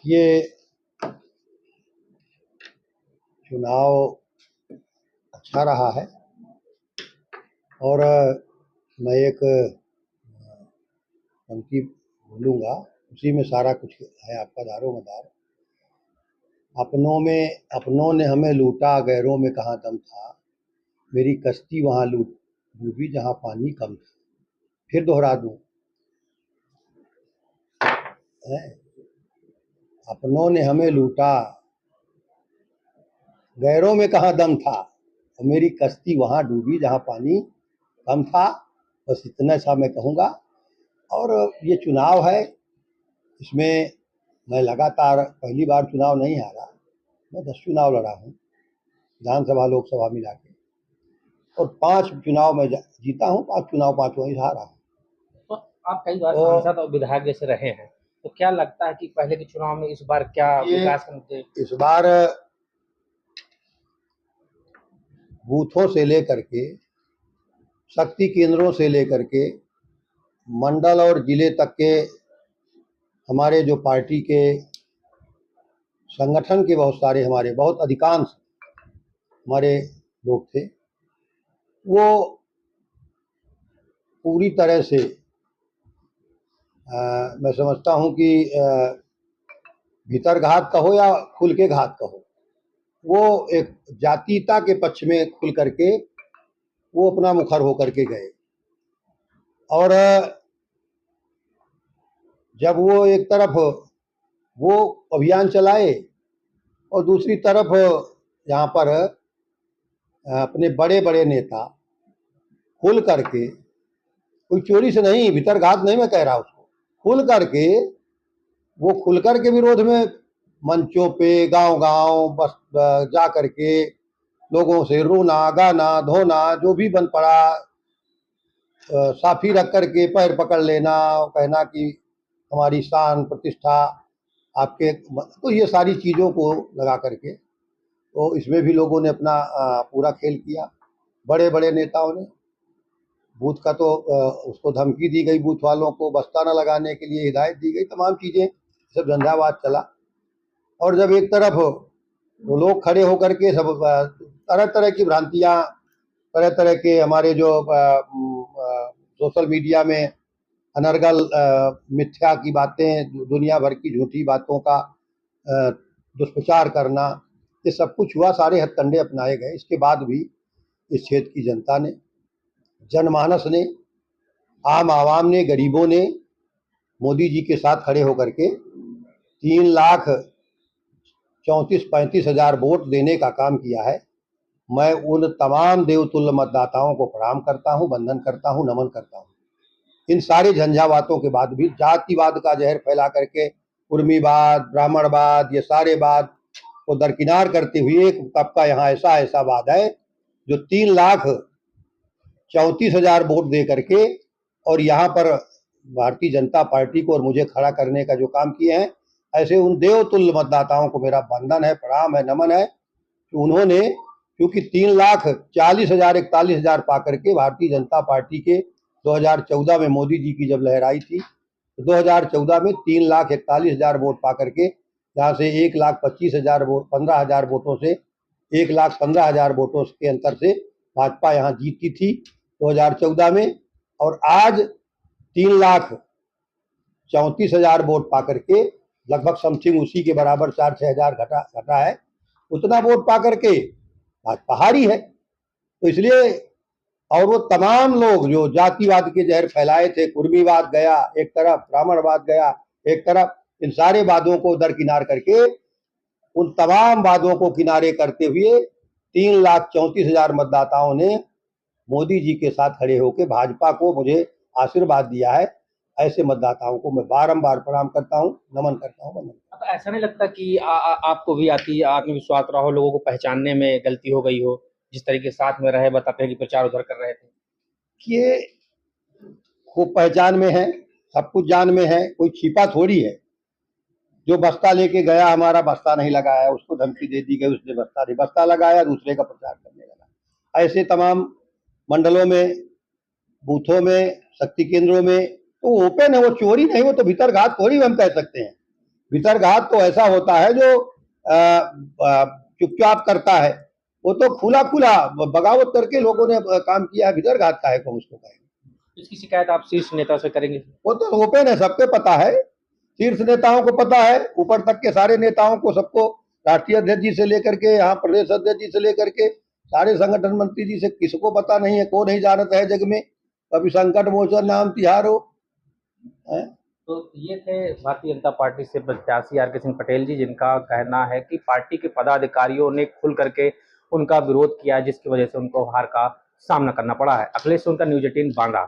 ये चुनाव अच्छा रहा है और मैं एक पंक्ति बोलूँगा, उसी में सारा कुछ है आपका दारोमदार। अपनों ने हमें लूटा, गैरों में कहाँ दम था, मेरी कश्ती वहाँ डूबी जहाँ पानी कम था। फिर दोहरा दूँ, अपनों ने हमें लूटा, गैरों में कहाँ दम था, और मेरी कश्ती वहाँ डूबी जहाँ पानी कम था। बस इतना सा मैं कहूँगा। और ये चुनाव है, इसमें मैं लगातार पहली बार चुनाव नहीं हारा, मैं 10 चुनाव लड़ा हूँ, विधानसभा लोकसभा मिला के, और 5 चुनाव मैं जीता हूँ, 5 चुनाव 5 ही हारा हूँ। तो आप कई बार सांसद और विधायक जैसे रहे हैं, तो क्या लगता है कि पहले के चुनाव में इस बार क्या विकास के मुद्दे? इस बार बूथों से लेकर के, शक्ति केंद्रों से लेकर के, मंडल और जिले तक के हमारे जो पार्टी के संगठन के बहुत अधिकांश हमारे लोग थे, वो पूरी तरह से मैं समझता हूँ कि भीतर घात कहो या खुल के घात कहो, वो एक जातीयता के पक्ष में खुल करके वो अपना मुखर होकर के गए। और जब वो एक तरफ वो अभियान चलाए और दूसरी तरफ यहाँ पर अपने बड़े बड़े नेता खुल करके, कोई चोरी से नहीं, भीतर घात नहीं मैं कह रहा उसको, खुल करके विरोध में मंचों पे गांव-गांव बस जा करके लोगों से रोना गाना धोना जो भी बन पड़ा, साफी रख करके पैर पकड़ लेना, कहना कि हमारी शान प्रतिष्ठा आपके, तो ये सारी चीज़ों को लगा करके, तो इसमें भी लोगों ने अपना पूरा खेल किया। बड़े बड़े नेताओं ने बूथ का तो उसको धमकी दी गई, बूथ वालों को बस्ता न लगाने के लिए हिदायत दी गई, तमाम चीज़ें, सब झंझावात चला। और जब एक तरफ वो लोग खड़े होकर के सब तरह तरह की भ्रांतियाँ, तरह तरह के हमारे जो सोशल मीडिया में अनर्गल मिथ्या की बातें, दुनिया भर की झूठी बातों का दुष्प्रचार करना, ये सब कुछ हुआ, सारे हथकंडे अपनाए गए। इसके बाद भी इस क्षेत्र की जनता ने, जनमानस ने, आम आवाम ने, गरीबों ने मोदी जी के साथ खड़े होकर के 3,34,35 हज़ार वोट देने का काम किया है। मैं उन तमाम देवतुल्य मतदाताओं को प्रणाम करता हूँ, वंदन करता हूँ, नमन करता हूँ। इन सारे झंझावातों के बाद भी जातिवाद का जहर फैला करके, उर्मीवाद, ब्राह्मणवाद, ये सारे वाद को दरकिनार करते हुए एक तबका यहाँ ऐसा वाद है जो 3,34,000 वोट दे करके और यहाँ पर भारतीय जनता पार्टी को और मुझे खड़ा करने का जो काम किए हैं, ऐसे उन देवतुल्य मतदाताओं को मेरा वंदन है, प्रणाम है, नमन है कि उन्होंने, क्योंकि 3,40,000 41,000 पा करके भारतीय जनता पार्टी के 2014 में मोदी जी की जब लहर आई थी, तो 2014 में 3,41,000 वोट पा करके, जहाँ से 1,25,000 वोट, 15,000 वोटों से, 1,15,000 वोटों के अंतर से भाजपा यहाँ जीती थी 2014 में। और आज 3,34,000 वोट पा करके, लगभग समथिंग उसी के बराबर 4-6 हज़ार घटा है, उतना वोट पा करके भाजपा हारी है। तो इसलिए, और वो तमाम लोग जो जातिवाद के जहर फैलाए थे, कुर्मीवाद गया एक तरफ, ब्राह्मणवाद गया एक तरफ, इन सारे वादों को दरकिनार करके, उन तमाम वादों को किनारे करते हुए 3,34,000 मतदाताओं ने मोदी जी के साथ खड़े होकर भाजपा को मुझे आशीर्वाद दिया है। ऐसे मतदाताओं को मैं बारंबार प्रणाम करता हूँ, नमन करता हूँ। तो ऐसा नहीं लगता कि आपको भी आत्मविश्वास रहा हो, लोगों को पहचानने में गलती हो गई हो, जिस तरीके साथ में रहे, बताते हैं कि प्रचार उधर कर रहे थे? ये खूब पहचान में है, सब कुछ जान में है, कोई छिपा थोड़ी है। जो बस्ता लेके गया, हमारा बस्ता नहीं लगाया, उसको धमकी दे दी गई, उसने बस्ता लगाया, दूसरे का प्रचार करने लगा। ऐसे तमाम मंडलों में, बूथों में, शक्ति केंद्रों में, तो ओपन है, वो चोरी नहीं, वो तो भीतर घात थोड़ी हम कह सकते हैं। भितरघात तो ऐसा होता है जो चुपचाप करता है, वो तो खुला खुला बगावत करके लोगों ने काम किया है। भितरघात का है को उसको कहेंगे। इसकी शिकायत आप शीर्ष नेता से करेंगे? वो तो ओपन है, सबके पता है, शीर्ष नेताओं को पता है, ऊपर तक के सारे नेताओं को, सबको, राष्ट्रीय अध्यक्ष जी से लेकर के यहाँ प्रदेश अध्यक्ष जी से लेकर के सारे संगठन मंत्री जी से, किसको पता नहीं है, कौन नहीं जानता है जग में, कभी संकट मोचन नाम तिहार हो। तो ये थे भारतीय जनता पार्टी से प्रत्याशी आर के सिंह पटेल जी, जिनका कहना है कि पार्टी के पदाधिकारियों ने खुल करके उनका विरोध किया, जिसकी वजह से उनको हार का सामना करना पड़ा है। अखिलेश सोनकर, न्यूज़ 18 बांदा।